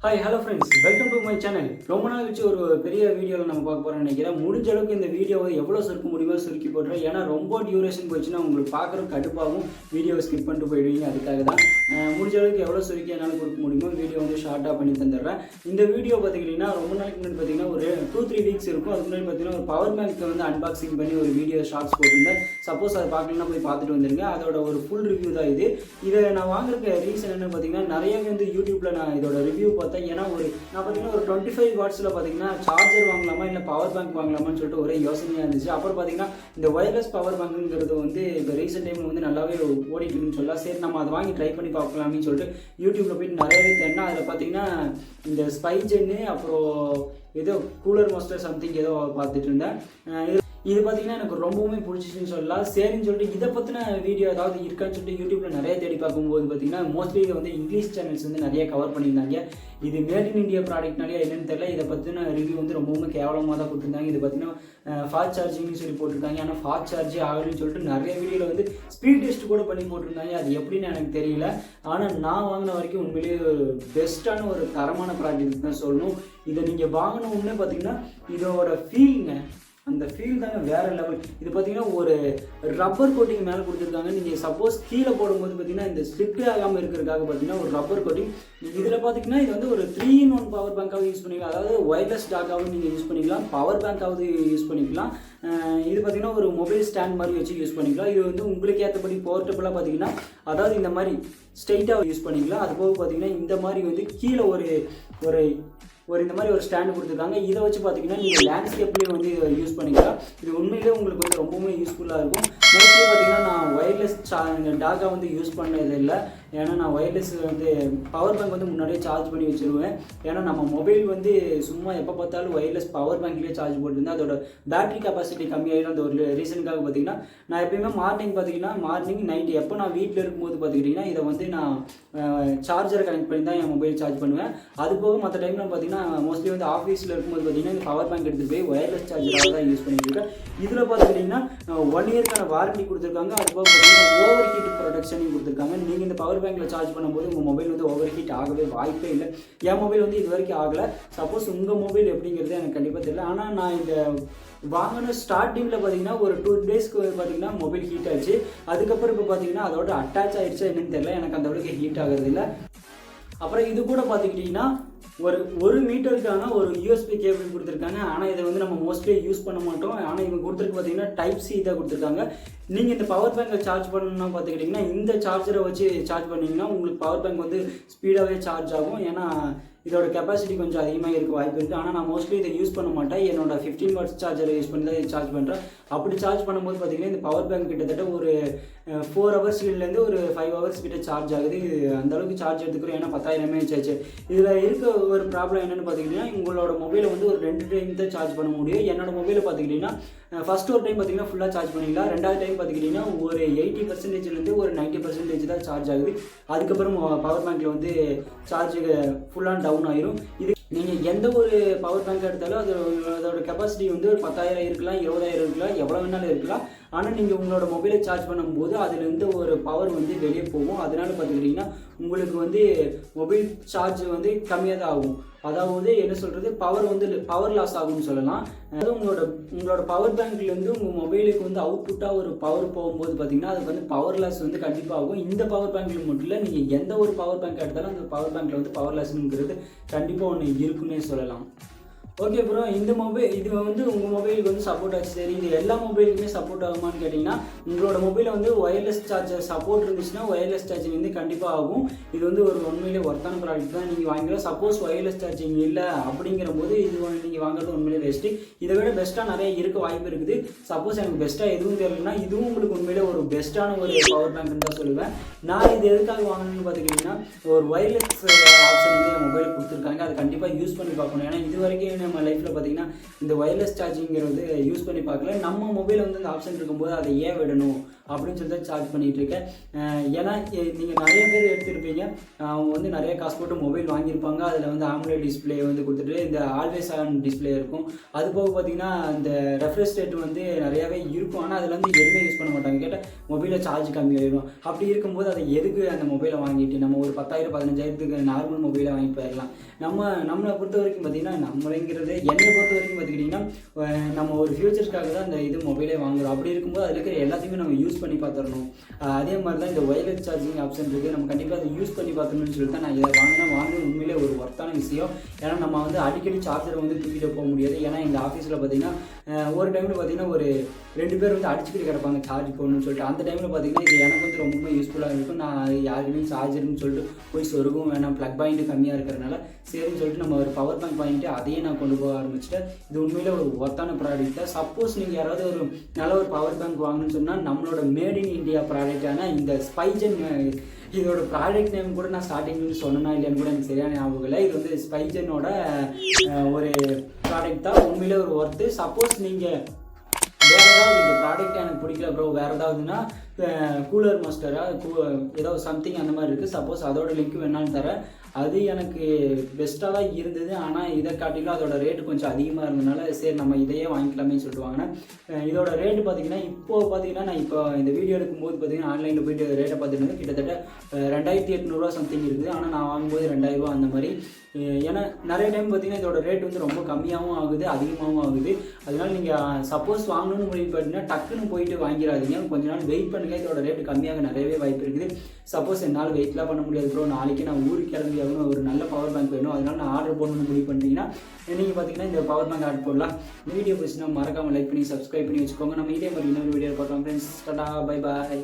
Hi, hello friends. Welcome to my channel. ரொம்ப நாள் கழிச்சு ஒரு பெரிய வீடியோவில் நம்ம பார்க்க போகிறோம்னு நினைக்கிறேன். முடிஞ்ச அளவுக்கு இந்த வீடியோவை எவ்வளோ சுருக்க முடியுமோ சுருக்கி போடுறேன். ஏன்னா ரொம்ப டியூரேஷன் போச்சுன்னா உங்களுக்கு பார்க்குற கடுப்பாகவும் வீடியோவை ஸ்கிப் பண்ணிட்டு போயிடுவீங்க. அதுக்காக தான் முடிஞ்ச அளவுக்கு எவ்வளோ சுருக்கி என்னால் கொடுக்க முடியுமோ வீடியோ வந்து ஷார்ட்டாக பண்ணி தந்துடுறேன். இந்த வீடியோ பார்த்திங்கன்னா ரொம்ப நாளைக்கு முன்னாடி பார்த்திங்கன்னா ஒரு 2-3 வீக்ஸ் இருக்கும். அதுக்கு முன்னாடி பார்த்திங்கன்னா ஒரு பவர் பேங்க்கை வந்து அன்பாக்சிங் பண்ணி ஒரு வீடியோ ஷார்ட்ஸ் போட்டிருந்தேன். சப்போஸ் அதை பார்க்கலன்னா போய் பார்த்துட்டு வந்துருங்க. அதோட ஒரு ஃபுல் ரிவ்யூ தான் இது. இதை நான் வாங்குறதுக்கு ரீசன் என்ன பார்த்திங்கன்னா நிறையவே வந்து யூடியூப்பில் நான் இதோட ரிவ்யூ பார்த்தேன். ஏன்னா நான் பார்த்தீங்கன்னா ஒரு 25 வாட்ஸில் பார்த்தீங்கன்னா சார்ஜர் வாங்கலாமா இல்லை பவர் பேங்க் வாங்கலாமான்னு சொல்லிட்டு ஒரே யோசனையாக இருந்துச்சு. அப்புறம் பார்த்தீங்கன்னா இந்த ஒயர்லெஸ் பவர் பேங்க்குங்கிறது வந்து இப்போ ரீசெண்ட் டைமில் வந்து நல்லாவே ஓடிட்டு இருக்குன்னு சொல்லலாம். சரி நம்ம அதை வாங்கி ட்ரை பண்ணி பார்க்கலாம்னு சொல்லிட்டு யூடியூப்பில் போயிட்டு நிறையவே தேடினா அதில் பார்த்தீங்கன்னா இந்த ஸ்பைஜன்னு அப்புறம் ஏதோ கூலர் மாஸ்டர் சம்திங் ஏதோ பார்த்துட்டு இருந்தேன். இது பார்த்தீங்கன்னா எனக்கு ரொம்பவுமே பிடிச்சிச்சுன்னு சொல்லலாம். சரின்னு சொல்லிட்டு இதை பற்றின வீடியோ ஏதாவது இருக்கான்னு சொல்லிட்டு யூடியூப்பில் நிறைய தேடி பார்க்கும்போது பார்த்தீங்கன்னா மோஸ்ட்லி இதை வந்து இங்கிலீஷ் சேனல்ஸ் வந்து நிறைய கவர் பண்ணியிருந்தாங்க. இது மேட் இன் இந்தியா ப்ராடக்ட்னாலே என்னென்னு தெரியல. இதை பற்றின ரிவ்யூ வந்து ரொம்பவுமே கேவலமாக தான் கொடுத்துருந்தாங்க. இது பார்த்தீங்கன்னா ஃபாஸ்ட் சார்ஜிங்னு சொல்லி போட்டிருக்காங்க. ஆனால் ஃபாஸ்ட் சார்ஜே ஆகலன்னு சொல்லிட்டு நிறைய வீடியோவில் வந்து ஸ்பீட் டெஸ்ட் கூட பண்ணி போட்டிருந்தாங்க. அது எப்படின்னு எனக்கு தெரியல. ஆனால் நான் வாங்கின வரைக்கும் உண்மையிலேயே பெஸ்ட்டான ஒரு தரமான ப்ராடக்ட் தான் சொல்லணும். இதை நீங்கள் வாங்கின உடனே பார்த்தீங்கன்னா இதோட ஃபீலுங்க, அந்த ஃபீல் தாங்க வேறு லெவல். இது பார்த்தீங்கன்னா ஒரு ரப்பர் கோட்டிங் மேலே கொடுத்துருக்காங்க. நீங்கள் சப்போஸ் கீழே போடும்போது பார்த்தீங்கன்னா இந்த ஸ்லிப் ஆகாமல் இருக்கிறதுக்காக பார்த்தீங்கன்னா ஒரு ரப்பர் கோட்டிங். இதில் பார்த்தீங்கன்னா இது வந்து ஒரு 3-in-1 பவர் பேங்காகவும் யூஸ் பண்ணிக்கலாம். அதாவது ஒயர்லெஸ் டாக்காகவும் நீங்கள் யூஸ் பண்ணிக்கலாம், பவர் பேங்காவது யூஸ் பண்ணிக்கலாம். இது பார்த்தீங்கன்னா ஒரு மொபைல் ஸ்டாண்ட் மாதிரி வச்சு யூஸ் பண்ணிக்கலாம். இது வந்து உங்களுக்கு ஏற்றபடி போர்ட்டபுளாக பார்த்தீங்கன்னா அதாவது இந்த மாதிரி ஸ்ட்ரைட்டாக யூஸ் பண்ணிக்கலாம். அதுபோக பார்த்தீங்கன்னா இந்த மாதிரி வந்து கீழே ஒரு இந்த மாதிரி ஒரு ஸ்டாண்டு கொடுத்துருக்காங்க. இதை வச்சு பார்த்தீங்கன்னா நீங்கள் லேண்ட்ஸ்கேப்லேயும் வந்து யூஸ் பண்ணிக்கலாம். இது உண்மையிலே உங்களுக்கு வந்து ரொம்பவுமே யூஸ்ஃபுல்லாக இருக்கும். மோஸ்ட்லி பார்த்தீங்கன்னா நான் ஒயர்லெஸ் டாக்கா வந்து யூஸ் பண்ணது இல்லை. ஏன்னா நான் ஒயர்லெஸ் வந்து பவர் பேங்க் வந்து முன்னாடியே சார்ஜ் பண்ணி வச்சுருவேன். ஏன்னா நம்ம மொபைல் வந்து சும்மா எப்போ பார்த்தாலும் ஒயர்லெஸ் பவர் பேங்க்லேயே சார்ஜ் போட்டிருந்தேன். அதோட பேட்டரி கெப்பாசிட்டி கம்மியாகிடும். அந்த ஒரு ரீசனுக்காக பார்த்தீங்கன்னா நான் எப்பயுமே மார்னிங் நைட்டு எப்போ நான் வீட்டில் இருக்கும்போது பார்த்துக்கிட்டிங்கன்னா இதை வந்து நான் சார்ஜரை கனெக்ட் பண்ணி தான் என் மொபைல் சார்ஜ் பண்ணுவேன். அது போக மற்ற டைமில் பார்த்தீங்கன்னா மோஸ்ட்லி வந்து ஆஃபீஸில் இருக்கும்போது பார்த்தீங்கன்னா இந்த பவர் பேங்க் எடுத்துகிட்டு போய் ஒயர்லெஸ் சார்ஜராக தான் யூஸ் பண்ணிட்டு இருக்கேன். இதில் பார்த்துக்கிட்டிங்கன்னா 1 இயர்க்கான வாரண்டி கொடுத்துருக்காங்க. அது போக பார்த்தீங்கன்னா ஓவர் ஹீட் ப்ரொடெக்ஷனையும் கொடுத்துருக்காங்க. நீங்கள் இந்த பவர் பேங்க்கில் சார்ஜ் பண்ணும்போது உங்கள் மொபைல் வந்து ஓவர் ஹீட் ஆகவே வாய்ப்பே இல்லை. என் மொபைல் வந்து இது வரைக்கும் ஆகலை. சப்போஸ் உங்கள் மொபைல் எப்படிங்கிறது எனக்கு கண்டிப்பாக தெரியல. ஆனால் நான் இந்த வாங்கின ஸ்டார்டிங்கில் பார்த்தீங்கன்னா ஒரு 2 டேஸ்க்கு பார்த்தீங்கன்னா மொபைல் ஹீட் ஆச்சு. அதுக்கப்புறம் இப்போ பார்த்தீங்கன்னா அதோட அட்டாச் ஆகிடுச்சா என்னன்னு தெரியல. எனக்கு அந்த அளவுக்கு ஹீட் ஆகிறது இல்லை. அப்புறம் இது கூட பார்த்துக்கிட்டிங்கன்னா ஒரு மீட்டருக்கான ஒரு யூஎஸ்பி கேபிள் கொடுத்துருக்காங்க. ஆனால் இதை வந்து நம்ம மோஸ்ட்லி யூஸ் பண்ண மாட்டோம். ஆனால் இவங்க கொடுத்துருக்கு பார்த்தீங்கன்னா டைப் சி தான் கொடுத்துருக்காங்க. நீங்கள் இந்த பவர் பேங்கை சார்ஜ் பண்ணணும்னா பார்த்துக்கிட்டிங்கன்னா இந்த சார்ஜரை வச்சு சார்ஜ் பண்ணிங்கன்னா உங்களுக்கு பவர் பேங்க் வந்து ஸ்பீடாகவே சார்ஜ் ஆகும். ஏன்னா இதோட கெப்பாசிட்டி கொஞ்சம் அதிகமாக இருக்க வாய்ப்பு இருக்குது. ஆனால் நான் மோஸ்ட்லி இதை யூஸ் பண்ண மாட்டேன். என்னோட 15 வாட்ஸ் சார்ஜரை யூஸ் பண்ணி தான் சார்ஜ் பண்ணுறேன். அப்படி சார்ஜ் பண்ணும்போது பார்த்திங்கன்னா இந்த பவர் பேங்க் கிட்டத்தட்ட ஒரு 4 ஹவர்ஸ்லேருந்து ஒரு 5 ஹவர்ஸ் கிட்ட சார்ஜ் ஆகுது. இது அந்தளவுக்கு சார்ஜ் எடுத்துக்கிறோம். ஏன்னா 10,000 mAh ஆச்சு. இதில் இருக்க ஒரு ப்ராப்ளம் என்னென்னு பார்த்திங்கன்னா உங்களோட மொபைலை வந்து ஒரு 2 டைம் தான் சார்ஜ் பண்ண முடியும். என்னோடய மொபைலை பார்த்துக்கிட்டிங்கன்னா ஃபஸ்ட் ஒரு டைம் பார்த்திங்கன்னா ஃபுல்லாக சார்ஜ் பண்ணிக்கலாம். ரெண்டாவது டைம் பார்த்துக்கிட்டிங்கன்னா ஒரு 80%லேருந்து ஒரு 90% தான் சார்ஜ் ஆகுது. அதுக்கப்புறம் பவர் பேங்க்கில் வந்து சார்ஜ் ஃபுல்லாக டவுன் ஆயிரும். இது நீங்கள் எந்த ஒரு பவர் பேங்க் எடுத்தாலும் அதோட கெப்பாசிட்டி வந்து ஒரு 10,000 இருக்கலாம், 20,000 இருக்கலாம், எவ்வளோ வேணாலும் இருக்கலாம். ஆனால் நீங்கள் உங்களோட மொபைலை சார்ஜ் பண்ணும்போது அதுலேருந்து ஒரு பவர் வந்து வெளியே போகும். அதனால் பார்த்துக்கிட்டிங்கன்னா உங்களுக்கு வந்து மொபைல் சார்ஜ் வந்து கம்மியாக தான் ஆகும். அதாவது என்ன சொல்கிறது, பவர் லாஸ் ஆகும்னு சொல்லலாம். அதாவது உங்களோட பவர் பேங்க்லேருந்து உங்கள் மொபைலுக்கு வந்து அவுட்புட்டாக ஒரு பவர் போகும்போது பார்த்திங்கன்னா அதுக்கு வந்து பவர் லாஸ் வந்து கண்டிப்பாக ஆகும். இந்த பவர் பேங்க்கில் மட்டும் இல்லை, நீங்கள் எந்த ஒரு பவர் பேங்க் எடுத்தாலும் அந்த பவர் பேங்க்கில் வந்து பவர் லாஸ்ங்கிறது கண்டிப்பாக ஒன்று இருக்குன்னே சொல்லலாம். ஓகே ப்ரோ, இது வந்து உங்கள் மொபைலுக்கு வந்து சப்போர்ட் ஆச்சு. சரி, இது எல்லா மொபைலுக்குமே சப்போர்ட் ஆகுமான்னு கேட்டிங்கன்னா உங்களோட மொபைலில் வந்து ஒயர்லெஸ் சார்ஜர் சப்போர்ட் இருந்துச்சுன்னா ஒயர்லெஸ் சார்ஜிங் வந்து கண்டிப்பாக ஆகும். இது வந்து ஒரு உண்மையிலே ஒர்த்தான ப்ராடக்ட் தான். நீங்கள் வாங்கிக்கலாம். சப்போஸ் ஒயர்லெஸ் சார்ஜிங் இல்லை அப்படிங்கிற போது இது நீங்கள் வாங்குறது உண்மையிலே பெஸ்ட்டு. இதை விட பெஸ்ட்டாக நிறைய இருக்க வாய்ப்பு இருக்குது. சப்போஸ் எனக்கு பெஸ்ட்டாக எதுவும் தெரியலன்னா இதுவும் உங்களுக்கு உண்மையிலே ஒரு பெஸ்ட்டான ஒரு பவர் பேங்க்னு தான் சொல்லுவேன். நான் இது எதுக்காக வாங்கணும்னு பார்த்துக்கிட்டிங்கன்னா ஒரு ஒயர்லெஸ் ஆப்ஷன் வந்து என் மொபைலுக்கு கொடுத்துருக்காங்க. அது கண்டிப்பாக யூஸ் பண்ணி பார்க்கணும். ஏன்னா இது வரைக்கும் நம்ம லைஃப்பில் பார்த்திங்கன்னா இந்த ஒயர்லெஸ் சார்ஜிங்கிறது யூஸ் பண்ணி பார்க்கல. நம்ம மொபைல் வந்து இந்த ஆப்ஷன் இருக்கும்போது அதை ஏன் விடணும் அப்படின்னு சொல்லி தான் சார்ஜ் பண்ணிகிட்டு இருக்கேன். ஏன்னா நீங்கள் நிறைய பேர் எடுத்துருப்பீங்க, அவங்க வந்து நிறைய காசு போட்டு மொபைல் வாங்கியிருப்பாங்க. அதில் வந்து ஆம்லெட் டிஸ்பிளே வந்து கொடுத்துட்டு இந்த ஆல்வேஸ் ஆன் டிஸ்பிளே இருக்கும். அது போக பார்த்தீங்கன்னா இந்த ரெஃப்ரெஷ் ரேட் வந்து நிறையாவே இருக்கும். ஆனால் அதில் வந்து எதுவுமே யூஸ் பண்ண மாட்டாங்க. கேட்டால் மொபைலில் சார்ஜ் கம்மியாயிடும். அப்படி இருக்கும்போது அதை எதுக்கு அந்த மொபைலை வாங்கிட்டு நம்ம ஒரு 10,000 15,000க்கு நார்மல் மொபைலை வாங்கி போயிடலாம். நம்மளை பொறுத்த வரைக்கும் பார்த்தீங்கன்னா நம்மளைங்கிறது என்னை பொறுத்த வரைக்கும் பார்த்துக்கிட்டிங்கன்னா நம்ம ஒரு ஃபியூச்சர்ஸ்க்காக தான் இந்த இது மொபைலே வாங்குகிறோம். அப்படி இருக்கும்போது அதில் இருக்கிற எல்லாத்தையுமே நம்ம யூஸ் பண்ணி பார்த்துடணும். அதே மாதிரி தான் இந்த ஒயர்லெஸ் சார்ஜிங் ஆப்ஷன் இருக்குது. நம்ம கண்டிப்பாக அதை யூஸ் பண்ணி பார்த்துணுன்னு சொல்லிட்டு தான் நான் இதை வாங்கினது உண்மையிலே ஒரு ஒர்த்தான விஷயம். ஏன்னா நம்ம வந்து அடிக்கடி சார்ஜரை வந்து தூக்கிட்டு போக முடியாது. ஏன்னா இந்த ஆஃபீஸில் பார்த்தீங்கன்னா ஒரு டைமில் பார்த்தீங்கன்னா ஒரு 2 பேர் வந்து அடிச்சுக்கிட்டு கிடப்பாங்க சார்ஜ் போடணும்னு சொல்லிட்டு. அந்த டைமில் பார்த்தீங்கன்னா இது எனக்கு வந்து ரொம்ப யூஸ்ஃபுல்லாக இருக்கும். நான் யாருக்குமே சார்ஜர்னு சொல்லிட்டு போய் சொருகவும் வேணாம், ப்ளக் பாயிண்ட்டு கம்மியாக இருக்கிறனால சரின்னு சொல்லிட்டு நம்ம ஒரு பவர் பேங்க் வாங்கிட்டு அதையே நான் கொண்டு போக ஆரம்பிச்சிட்டேன். இது உண்மையிலே ஒரு ஒர்த்தான ப்ராடக்ட் தான். சப்போஸ் நீங்கள் யாராவது ஒரு நல்ல ஒரு பவர் பேங்க் வாங்கணும்னு சொன்னால் நம்மளோட மேட் இன் இந்தியா ப்ராடக்டான இந்த ஸ்பைஜன், இதோட ப்ராடக்ட் நேம் கூட நான் ஸ்டார்டிங்லேருந்து சொன்னேன்னா இல்லைன்னு கூட எனக்கு சரியான ஞாபகம் இல்லை. இது வந்து ஸ்பைஜனோட ஒரு ப்ராடக்ட் தான். உண்மையிலே ஒரு ஒர்த்து. சப்போஸ் நீங்கள் வேறு ஏதாவது இந்த ப்ராடக்ட் எனக்கு பிடிக்கல ப்ரோ, வேறு ஏதாவதுன்னா கூலர் மாஸ்டராக ஏதோ சம்திங் அந்த மாதிரி இருக்குது. சப்போஸ் அதோட லிங்க் வேணாலும் தரேன். அது எனக்கு பெஸ்ட்டாக தான் இருந்தது. ஆனால் இதை காட்டிலும் அதோட ரேட்டு கொஞ்சம் அதிகமாக இருந்ததுனால சரி நம்ம இதையே வாங்கிக்கலாமே சொல்லிட்டு வாங்கினேன். இதோட ரேட்டு பார்த்திங்கன்னா இப்போது பார்த்தீங்கன்னா நான் இப்போ இந்த வீடியோ எடுக்கும்போது பார்த்தீங்கன்னா ஆன்லைனில் போய்ட்டு ரேட்டை பார்த்துட்டு கிட்டத்தட்ட 2,800 சம்திங் இருக்குது. ஆனால் நான் வாங்கும்போது 2,000 அந்த மாதிரி. ஏன்னா நிறைய டைம் பார்த்தீங்கன்னா இதோட ரேட் வந்து ரொம்ப கம்மியாகவும் ஆகுது, அதிகமாகவும் ஆகுது. அதனால நீங்கள் சப்போஸ் வாங்கணும்னு முடிவு பண்ணிங்கன்னா டக்குன்னு போயிட்டு வாங்கிடாதீங்க. கொஞ்ச நாள் வெயிட் பண்ணுங்கள். இதோட ரேட்டு கம்மியாக நிறையவே வாய்ப்பு இருக்குது. சப்போஸ் என்னால் வெயிட்லாம் பண்ண முடியாது ப்ரோ, நாளைக்கு நான் ஊருக்கு கிளம்பி ஆகணும், ஒரு நல்ல பவர் பேங்க் வேணும், அதனால நான் ஆர்டர் போடணும்னு முடிவு பண்ணிட்டீங்கன்னா நீங்கள் பார்த்தீங்கன்னா இந்த பவர் பேங்க் ஆர்டர் போடலாம். இந்த வீடியோ பிடிச்சினா மறக்காமல் லைக் பண்ணி சப்ஸ்கிரைப் பண்ணி வச்சுக்கோங்க. நம்ம இதே மாதிரி இன்னொரு வீடியோ பார்க்கலாம் ஃப்ரெண்ட்ஸ். Tata, bye bye.